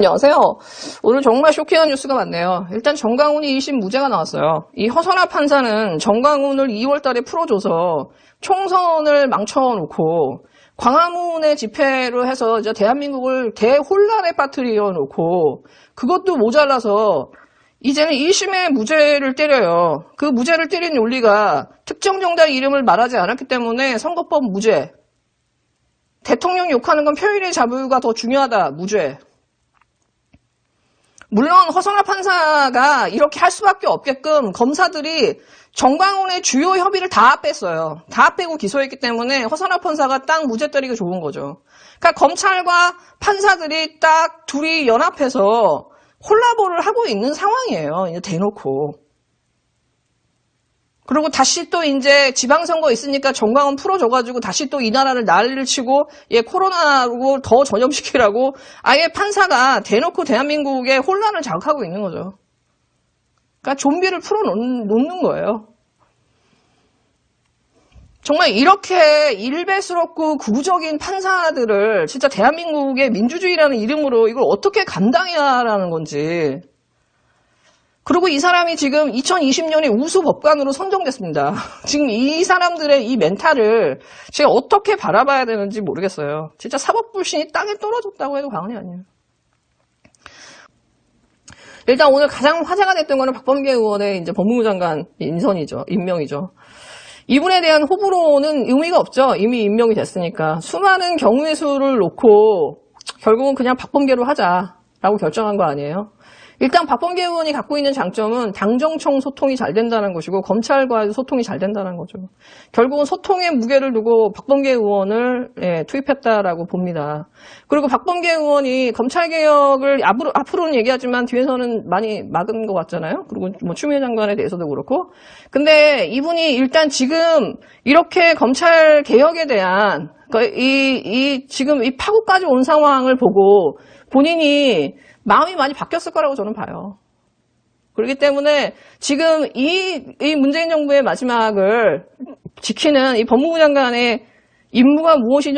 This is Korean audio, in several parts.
안녕하세요. 오늘 정말 쇼킹한 뉴스가 많네요. 일단 정강훈이 1심 무죄가 나왔어요. 이 허선아 판사는 정강훈을 2월 달에 풀어줘서 총선을 망쳐놓고 광화문에 집회로 해서 이제 대한민국을 대혼란에 빠뜨려 놓고 그것도 모자라서 이제는 1심에 무죄를 때려요. 그 무죄를 때린 논리가 특정 정당 이름을 말하지 않았기 때문에 선거법 무죄. 대통령 욕하는 건 표현의 자유가 더 중요하다. 무죄. 물론 허선아 판사가 이렇게 할 수밖에 없게끔 검사들이 정광훈의 주요 협의를 다 뺐어요. 다 빼고 기소했기 때문에 허선아 판사가 딱 무죄 때리기 좋은 거죠. 그러니까 검찰과 판사들이 딱 둘이 연합해서 콜라보를 하고 있는 상황이에요. 이제 대놓고. 그리고 다시 또 이제 지방선거 있으니까 정광훈 풀어줘가지고 다시 또 이 나라를 난리를 치고 코로나로 더 전염시키라고 아예 판사가 대놓고 대한민국의 혼란을 자극하고 있는 거죠. 그러니까 좀비를 풀어놓는 거예요. 정말 이렇게 일배스럽고 구구적인 판사들을 진짜 대한민국의 민주주의라는 이름으로 이걸 어떻게 감당해야 하는 건지. 그리고 이 사람이 지금 2020년에 우수 법관으로 선정됐습니다. 지금 이 사람들의 이 멘탈을 제가 어떻게 바라봐야 되는지 모르겠어요. 진짜 사법불신이 땅에 떨어졌다고 해도 과언이 아니에요. 일단 오늘 가장 화제가 됐던 거는 박범계 의원의 이제 법무부 장관 임명이죠. 이분에 대한 호불호는 의미가 없죠. 이미 임명이 됐으니까. 수많은 경우의 수를 놓고 결국은 그냥 박범계로 하자라고 결정한 거 아니에요? 일단 박범계 의원이 갖고 있는 장점은 당정청 소통이 잘 된다는 것이고 검찰과의 소통이 잘 된다는 거죠. 결국은 소통의 무게를 두고 박범계 의원을 투입했다라고 봅니다. 그리고 박범계 의원이 검찰개혁을 앞으로는 얘기하지만 뒤에서는 많이 막은 것 같잖아요. 그리고 뭐 추미애 장관에 대해서도 그렇고. 근데 이분이 일단 지금 이렇게 검찰개혁에 대한 지금 이 파국까지 온 상황을 보고 본인이 마음이 많이 바뀌었을 거라고 저는 봐요. 그렇기 때문에 지금 이 문재인 정부의 마지막을 지키는 이 법무부 장관의 임무가 무엇이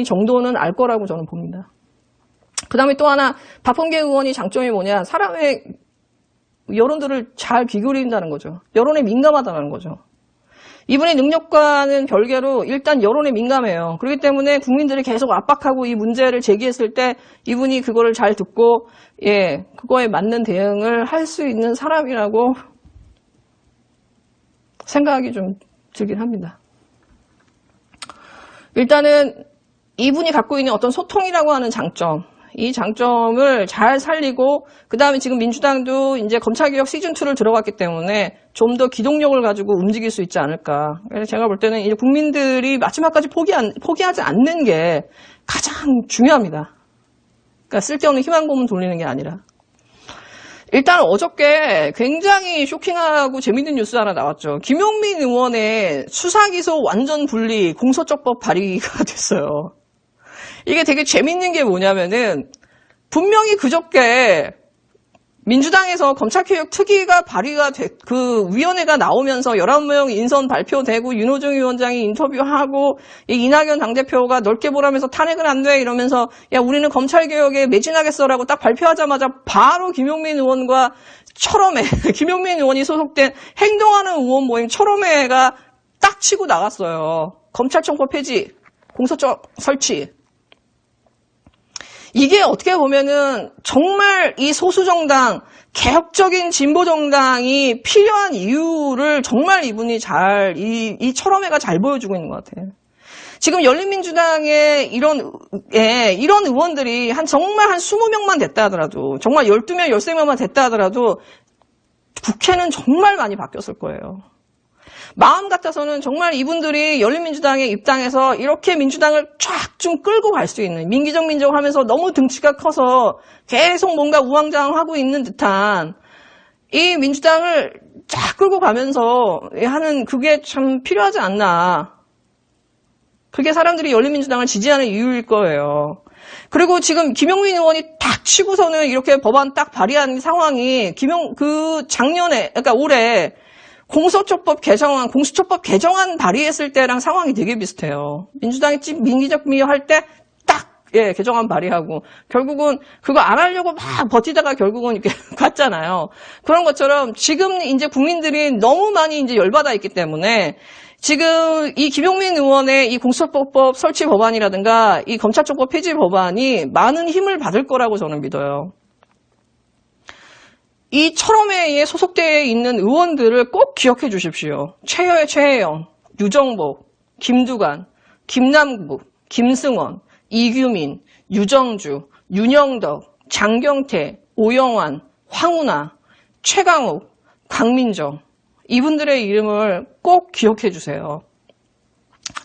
정도는 알 거라고 저는 봅니다. 그 다음에 또 하나 박범계 의원이 장점이 뭐냐. 사람의 여론들을 잘 귀결한다는 거죠. 여론에 민감하다는 거죠. 이분의 능력과는 별개로 일단 여론에 민감해요. 그렇기 때문에 국민들이 계속 압박하고 이 문제를 제기했을 때 이분이 그거를 잘 듣고 그거에 맞는 대응을 할 수 있는 사람이라고 생각이 좀 들긴 합니다. 일단은 이분이 갖고 있는 어떤 소통이라고 하는 장점, 이 장점을 잘 살리고 그 다음에 지금 민주당도 이제 검찰개혁 시즌2를 들어갔기 때문에 좀 더 기동력을 가지고 움직일 수 있지 않을까. 그래서 제가 볼 때는 이제 국민들이 마지막까지 포기하지 않는 게 가장 중요합니다. 그러니까 쓸데없는 희망 고문 돌리는 게 아니라. 일단 어저께 굉장히 쇼킹하고 재밌는 뉴스 하나 나왔죠. 김용민 의원의 수사기소 완전 분리 공소처법 발의가 됐어요. 이게 되게 재밌는 게 뭐냐면은 분명히 그저께 민주당에서 검찰개혁 특위가 발의가 그 위원회가 나오면서 11명 인선 발표되고 윤호중 위원장이 인터뷰하고 이낙연 당대표가 넓게 보라면서 탄핵은 안 돼 이러면서 야 우리는 검찰개혁에 매진하겠어라고 딱 발표하자마자 바로 김용민 의원과 철험회 김용민 의원이 소속된 행동하는 의원 모임 철험회가 딱 치고 나갔어요. 검찰청법 폐지, 공소처 설치. 이게 어떻게 보면은 정말 이 소수정당, 개혁적인 진보정당이 필요한 이유를 정말 이분이 이 철험회가 잘 보여주고 있는 것 같아요. 지금 열린민주당의 이런 의원들이 정말 한 20명만 됐다 하더라도, 정말 12명, 13명만 됐다 하더라도 국회는 정말 많이 바뀌었을 거예요. 마음 같아서는 정말 이분들이 열린민주당의 입장에서 이렇게 민주당을 쫙 좀 끌고 갈 수 있는 민기적 하면서 너무 등치가 커서 계속 뭔가 우왕좌왕하고 있는 듯한 이 민주당을 쫙 끌고 가면서 하는 그게 참 필요하지 않나. 그게 사람들이 열린민주당을 지지하는 이유일 거예요. 그리고 지금 김용민 의원이 딱 치고서는 이렇게 법안 딱 발의한 상황이 작년에 그러니까 올해 공소처법 개정안 발의했을 때랑 상황이 되게 비슷해요. 민주당이 민기적 미화할 때 딱 개정안 발의하고 결국은 그거 안 하려고 막 버티다가 결국은 이렇게 갔잖아요. 그런 것처럼 지금 이제 국민들이 너무 많이 이제 열받아 있기 때문에 지금 이 김용민 의원의 이 공수처법 설치 법안이라든가 이 검찰청법 폐지 법안이 많은 힘을 받을 거라고 저는 믿어요. 이 철험회에 소속되어 있는 의원들을 꼭 기억해 주십시오. 최혜영, 유정복, 김두관, 김남국, 김승원, 이규민, 유정주, 윤영덕, 장경태, 오영환, 황운하, 최강욱, 강민정 이분들의 이름을 꼭 기억해 주세요.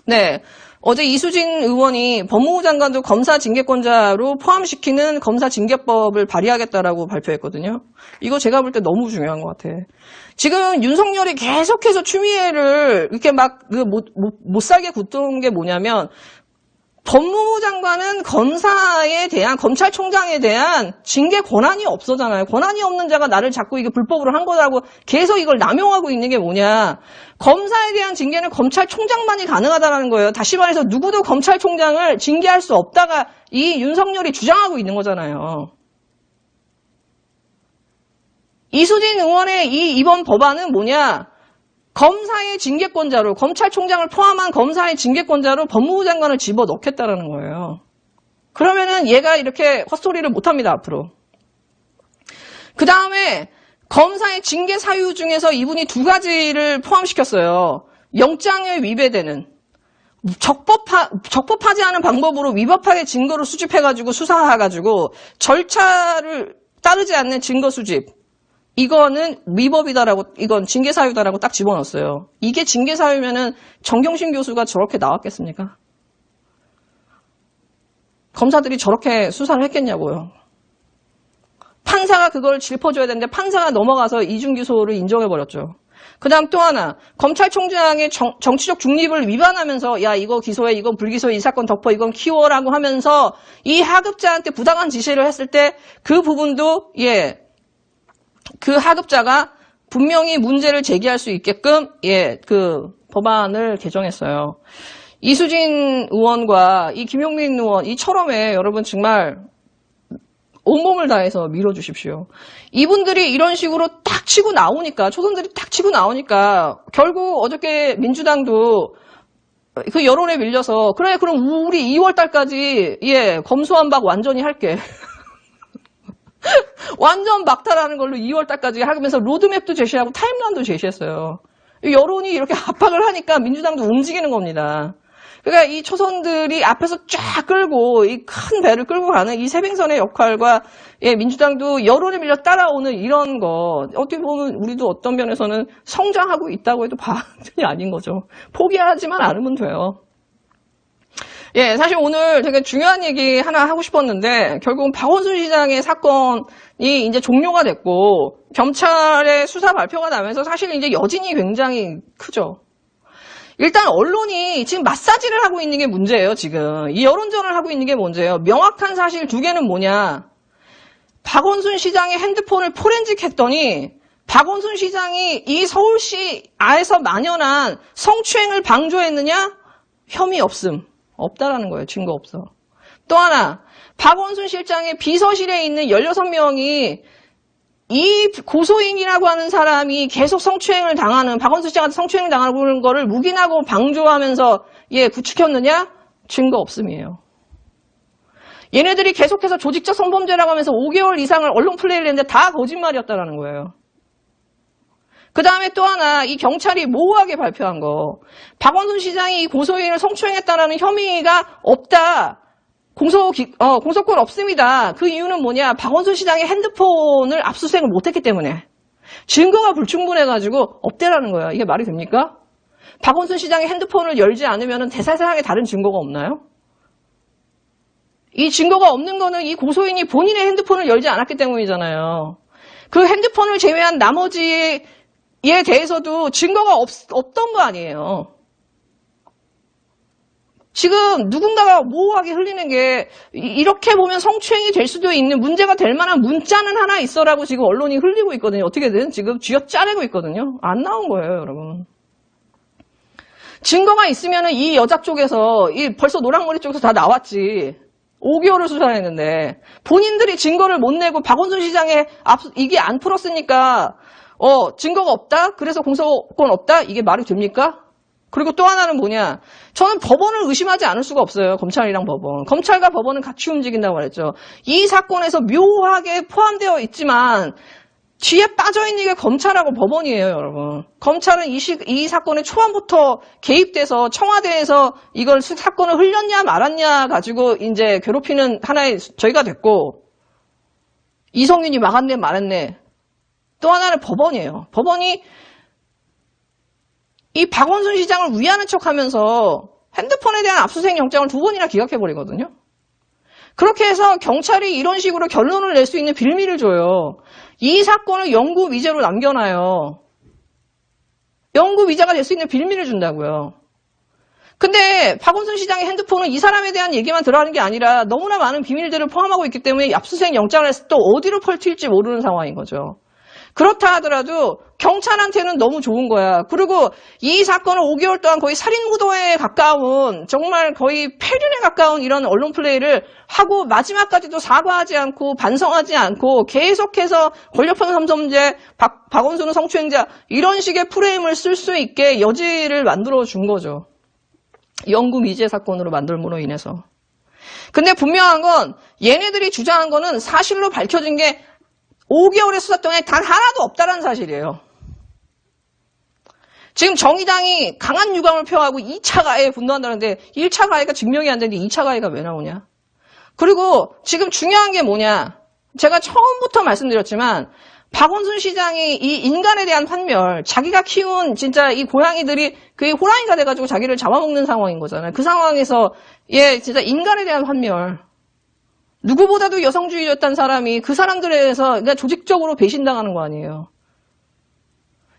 네, 어제 이수진 의원이 법무부 장관도 검사 징계권자로 포함시키는 검사 징계법을 발의하겠다라고 발표했거든요. 이거 제가 볼 때 너무 중요한 것 같아. 지금 윤석열이 계속해서 추미애를 이렇게 막 못 살게 굳던 게 뭐냐면 법무부 장관은 검사에 대한, 검찰총장에 대한 징계 권한이 없어잖아요. 권한이 없는 자가 나를 자꾸 이게 불법으로 한 거라고 계속 이걸 남용하고 있는 게 뭐냐. 검사에 대한 징계는 검찰총장만이 가능하다는 거예요. 다시 말해서 누구도 검찰총장을 징계할 수 없다가 이 윤석열이 주장하고 있는 거잖아요. 이수진 의원의 이번 법안은 뭐냐. 검사의 징계권자로, 검찰총장을 포함한 검사의 징계권자로 법무부 장관을 집어넣겠다라는 거예요. 그러면은 얘가 이렇게 헛소리를 못합니다, 앞으로. 그 다음에 검사의 징계 사유 중에서 이분이 두 가지를 포함시켰어요. 영장에 위배되는, 적법하지 않은 방법으로 위법하게 증거를 수집해가지고 수사해가지고 절차를 따르지 않는 증거 수집. 이거는 위법이다라고, 이건 징계사유다라고 딱 집어넣었어요. 이게 징계사유면은 정경심 교수가 저렇게 나왔겠습니까? 검사들이 저렇게 수사를 했겠냐고요. 판사가 그걸 짚어줘야 되는데 판사가 넘어가서 이중기소를 인정해버렸죠. 그 다음 또 하나, 검찰총장의 정치적 중립을 위반하면서 야 이거 기소해, 이건 불기소해, 이 사건 덮어, 이건 키워라고 하면서 이 하급자한테 부당한 지시를 했을 때 그 부분도 그 하급자가 분명히 문제를 제기할 수 있게끔 그 법안을 개정했어요. 이수진 의원과 이 김용민 의원 이 철험에 여러분 정말 온몸을 다해서 밀어주십시오. 이분들이 이런 식으로 딱 치고 나오니까 초선들이 딱 치고 나오니까 결국 어저께 민주당도 그 여론에 밀려서 그래 그럼 우리 2월 달까지 검수완박 완전히 할게. 완전 막타라는 걸로 2월 달까지 하면서 로드맵도 제시하고 타임라인도 제시했어요. 여론이 이렇게 압박을 하니까 민주당도 움직이는 겁니다. 그러니까 이 초선들이 앞에서 쫙 끌고 이 큰 배를 끌고 가는 이 세빙선의 역할과 민주당도 여론에 밀려 따라오는 이런 거 어떻게 보면 우리도 어떤 면에서는 성장하고 있다고 해도 반전이 아닌 거죠. 포기하지만 않으면 돼요. 사실 오늘 되게 중요한 얘기 하나 하고 싶었는데, 결국은 박원순 시장의 사건이 이제 종료가 됐고, 검찰의 수사 발표가 나면서 사실 이제 여진이 굉장히 크죠. 일단 언론이 지금 마사지를 하고 있는 게 문제예요, 지금. 이 여론전을 하고 있는 게 문제예요. 명확한 사실 두 개는 뭐냐. 박원순 시장의 핸드폰을 포렌식 했더니, 박원순 시장이 이 서울시 안에서 만연한 성추행을 방조했느냐? 혐의 없음. 없다라는 거예요. 증거 없어. 또 하나, 박원순 실장의 비서실에 있는 16명이 이 고소인이라고 하는 사람이 계속 성추행을 당하는, 박원순 실장한테 성추행을 당하는 거를 묵인하고 방조하면서 구축했느냐? 증거 없음이에요. 얘네들이 계속해서 조직적 성범죄라고 하면서 5개월 이상을 언론 플레이를 했는데 다 거짓말이었다라는 거예요. 그 다음에 또 하나, 이 경찰이 모호하게 발표한 거. 박원순 시장이 이 고소인을 성추행했다라는 혐의가 없다. 공소권 없습니다. 그 이유는 뭐냐. 박원순 시장의 핸드폰을 압수수색을 못했기 때문에. 증거가 불충분해가지고 없대라는 거야. 이게 말이 됩니까? 박원순 시장의 핸드폰을 열지 않으면 대세상에 다른 증거가 없나요? 이 증거가 없는 거는 이 고소인이 본인의 핸드폰을 열지 않았기 때문이잖아요. 그 핸드폰을 제외한 나머지 이에 대해서도 증거가 없던 거 아니에요. 지금 누군가가 모호하게 흘리는 게 이렇게 보면 성추행이 될 수도 있는 문제가 될 만한 문자는 하나 있어라고 지금 언론이 흘리고 있거든요. 어떻게든 지금 쥐어짜내고 있거든요. 안 나온 거예요, 여러분. 증거가 있으면 이 여자 쪽에서 벌써 노랑머리 쪽에서 다 나왔지. 5개월을 수사했는데 본인들이 증거를 못 내고 박원순 시장에 이게 안 풀었으니까 증거가 없다? 그래서 공소권 없다? 이게 말이 됩니까? 그리고 또 하나는 뭐냐? 저는 법원을 의심하지 않을 수가 없어요. 검찰이랑 법원. 검찰과 법원은 같이 움직인다고 말했죠. 이 사건에서 묘하게 포함되어 있지만 뒤에 빠져있는 게 검찰하고 법원이에요, 여러분. 검찰은 이 사건의 초반부터 개입돼서 청와대에서 이걸 사건을 흘렸냐 말았냐 가지고 이제 괴롭히는 하나의 저희가 됐고, 이성윤이 막았네 말았네. 또 하나는 법원이에요. 법원이 이 박원순 시장을 위하는 척 하면서 핸드폰에 대한 압수수색 영장을 2번이나 기각해버리거든요. 그렇게 해서 경찰이 이런 식으로 결론을 낼 수 있는 빌미를 줘요. 이 사건을 영구 미제로 남겨놔요. 영구 미제가 될 수 있는 빌미를 준다고요. 근데 박원순 시장의 핸드폰은 이 사람에 대한 얘기만 들어가는 게 아니라 너무나 많은 비밀들을 포함하고 있기 때문에 압수수색 영장을 해서 또 어디로 펼칠지 모르는 상황인 거죠. 그렇다 하더라도 경찰한테는 너무 좋은 거야. 그리고 이 사건을 5개월 동안 거의 살인무도에 가까운, 정말 거의 폐륜에 가까운 이런 언론 플레이를 하고 마지막까지도 사과하지 않고 반성하지 않고 계속해서 권력형 삼점제, 박원순은 성추행자, 이런 식의 프레임을 쓸 수 있게 여지를 만들어 준 거죠. 영구 미제 사건으로 만들므로 인해서. 근데 분명한 건 얘네들이 주장한 거는 사실로 밝혀진 게 5개월의 수사 동안에 단 하나도 없다는 사실이에요. 지금 정의당이 강한 유감을 표하고 2차 가해에 분노한다는데 1차 가해가 증명이 안 되는데 2차 가해가 왜 나오냐? 그리고 지금 중요한 게 뭐냐? 제가 처음부터 말씀드렸지만 박원순 시장이 이 인간에 대한 환멸, 자기가 키운 진짜 이 고양이들이 그게 호랑이가 돼가지고 자기를 잡아먹는 상황인 거잖아요. 그 상황에서 진짜 인간에 대한 환멸. 누구보다도 여성주의였던 사람이 그 사람들에 대해서 그러니까 조직적으로 배신당하는 거 아니에요.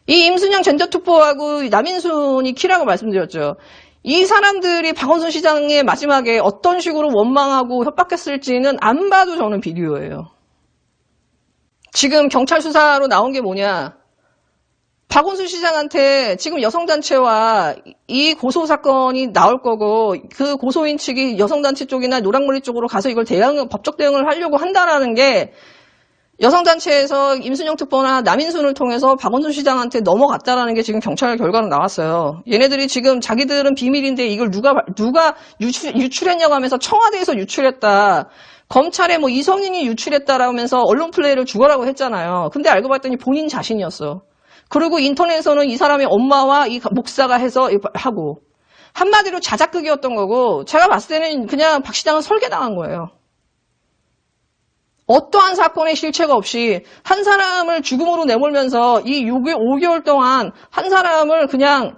이 임순영 젠더특보하고 남인순이 키라고 말씀드렸죠. 이 사람들이 박원순 시장의 마지막에 어떤 식으로 원망하고 협박했을지는 안 봐도 저는 비디오예요. 지금 경찰 수사로 나온 게 뭐냐. 박원순 시장한테 지금 여성단체와 이 고소사건이 나올 거고 그 고소인 측이 여성단체 쪽이나 노랑머리 쪽으로 가서 이걸 법적 대응을 하려고 한다라는 게 여성단체에서 임순영 특보나 남인순을 통해서 박원순 시장한테 넘어갔다라는 게 지금 경찰 결과로 나왔어요. 얘네들이 지금 자기들은 비밀인데 이걸 누가 유출했냐고 하면서 청와대에서 유출했다. 검찰에 뭐 이성인이 유출했다라고 하면서 언론 플레이를 죽어라고 했잖아요. 근데 알고 봤더니 본인 자신이었어. 그리고 인터넷에서는 이 사람의 엄마와 이 목사가 해서 하고 한마디로 자작극이었던 거고 제가 봤을 때는 그냥 박 시장은 설계당한 거예요. 어떠한 사건의 실체가 없이 한 사람을 죽음으로 내몰면서 이 5개월 동안 한 사람을 그냥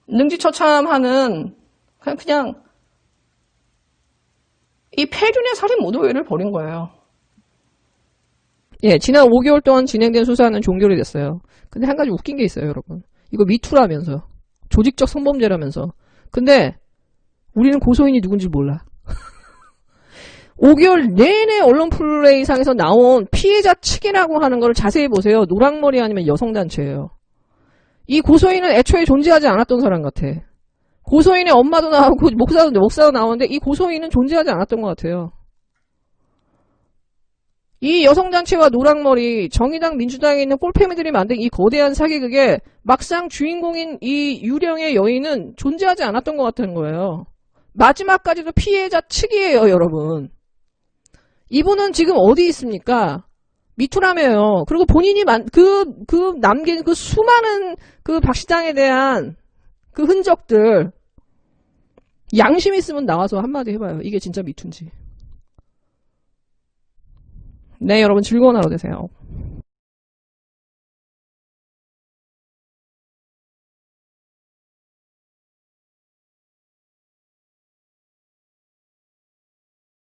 능지처참하는 그냥 이 폐륜의 살인 모독을 벌인 거예요. 지난 5개월 동안 진행된 수사는 종결이 됐어요. 근데 한 가지 웃긴 게 있어요, 여러분. 이거 미투라면서. 조직적 성범죄라면서. 근데 우리는 고소인이 누군지 몰라. 5개월 내내 언론 플레이상에서 나온 피해자 측이라고 하는 걸 자세히 보세요. 노랑머리 아니면 여성단체예요. 이 고소인은 애초에 존재하지 않았던 사람 같아. 고소인의 엄마도 나오고 목사도 나오는데 이 고소인은 존재하지 않았던 것 같아요. 이 여성단체와 노랑머리, 정의당, 민주당에 있는 꼴패미들이 만든 이 거대한 사기극에 막상 주인공인 이 유령의 여인은 존재하지 않았던 것 같다는 거예요. 마지막까지도 피해자 측이에요, 여러분. 이분은 지금 어디 있습니까? 미투라며요. 그리고 본인이 남긴 그 수많은 그 박 시장에 대한 그 흔적들, 양심 있으면 나와서 한마디 해봐요. 이게 진짜 미투인지. 네, 여러분 즐거운 하루 되세요.